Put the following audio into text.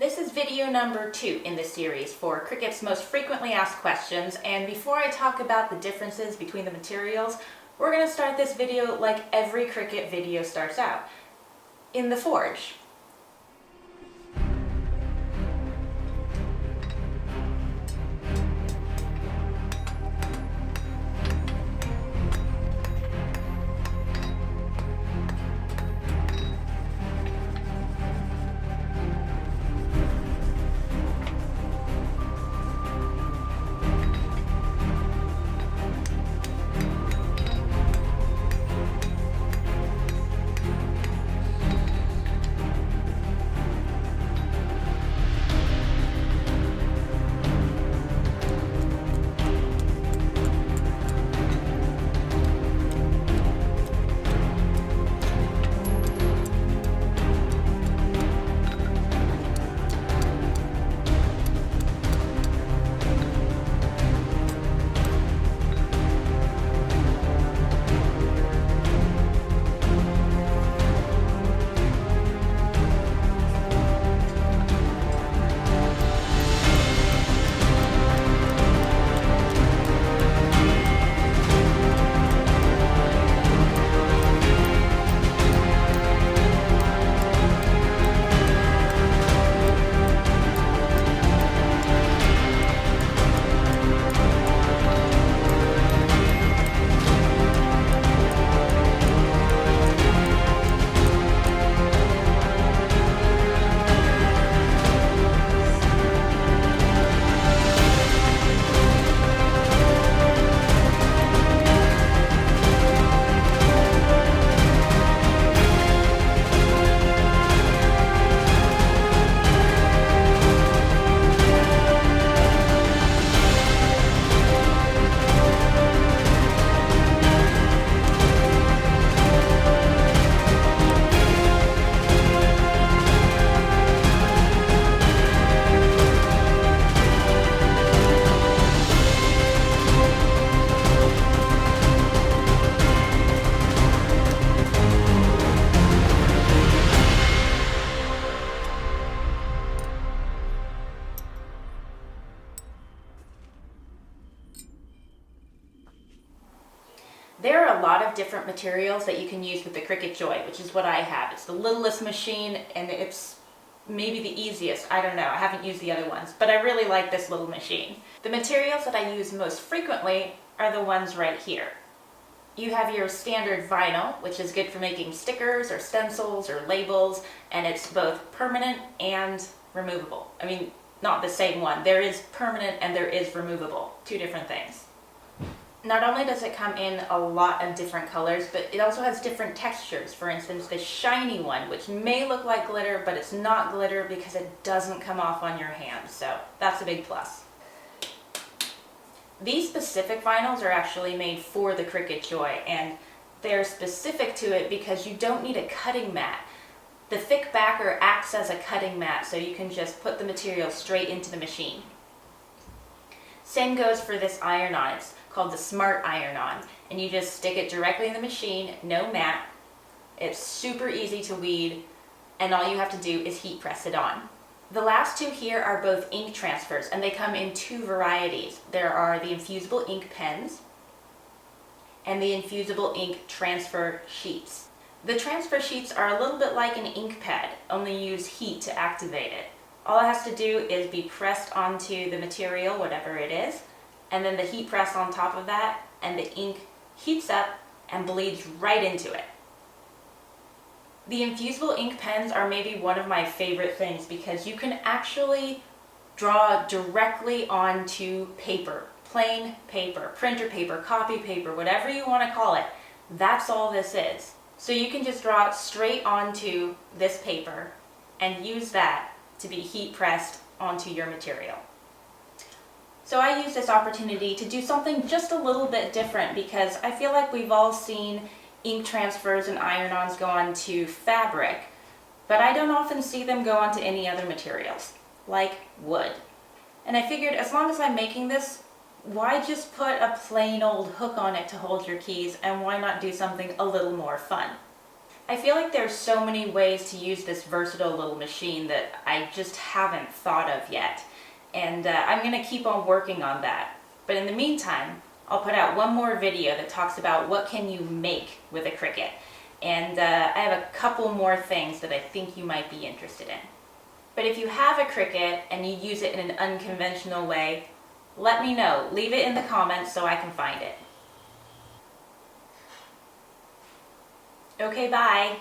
This is video number 2 in this series for Cricut's most frequently asked questions, and before I talk about the differences between the materials, we're going to start this video like every Cricut video starts out, in the forge. There are a lot of different materials that you can use with the Cricut Joy, which is what I have. It's the littlest machine and it's maybe the easiest. I don't know, I haven't used the other ones, but I really like this little machine. The materials that I use most frequently are the ones right here. You have your standard vinyl, which is good for making stickers or stencils or labels, and it's both permanent and removable. I mean, not the same one. There is permanent and there is removable, two different things. Not only does it come in a lot of different colors, but it also has different textures. For instance, the shiny one, which may look like glitter, but it's not glitter because it doesn't come off on your hand, so that's a big plus. These specific vinyls are actually made for the Cricut Joy, and they're specific to it because you don't need a cutting mat. The thick backer acts as a cutting mat, so you can just put the material straight into the machine. Same goes for this iron-on. It's called the Smart Iron-On, and you just stick it directly in the machine, no mat. It's super easy to weed, and all you have to do is heat press it on. The last two here are both ink transfers, and they come in two varieties. There are the Infusible Ink Pens and the Infusible Ink Transfer Sheets. The transfer sheets are a little bit like an ink pad, only use heat to activate it. All it has to do is be pressed onto the material, whatever it is, and then the heat press on top of that, and the ink heats up and bleeds right into it. The Infusible Ink Pens are maybe one of my favorite things because you can actually draw directly onto paper, plain paper, printer paper, copy paper, whatever you want to call it. That's all this is. So you can just draw it straight onto this paper and use that to be heat pressed onto your material. So I use this opportunity to do something just a little bit different because I feel like we've all seen ink transfers and iron-ons go onto fabric, but I don't often see them go onto any other materials, like wood. And I figured as long as I'm making this, why just put a plain old hook on it to hold your keys, and why not do something a little more fun? I feel like there's so many ways to use this versatile little machine that I just haven't thought of yet. And I'm going to keep on working on that. But in the meantime, I'll put out one more video that talks about what can you make with a Cricut. And I have a couple more things that I think you might be interested in. But if you have a Cricut and you use it in an unconventional way, let me know. Leave it in the comments so I can find it. Okay, bye.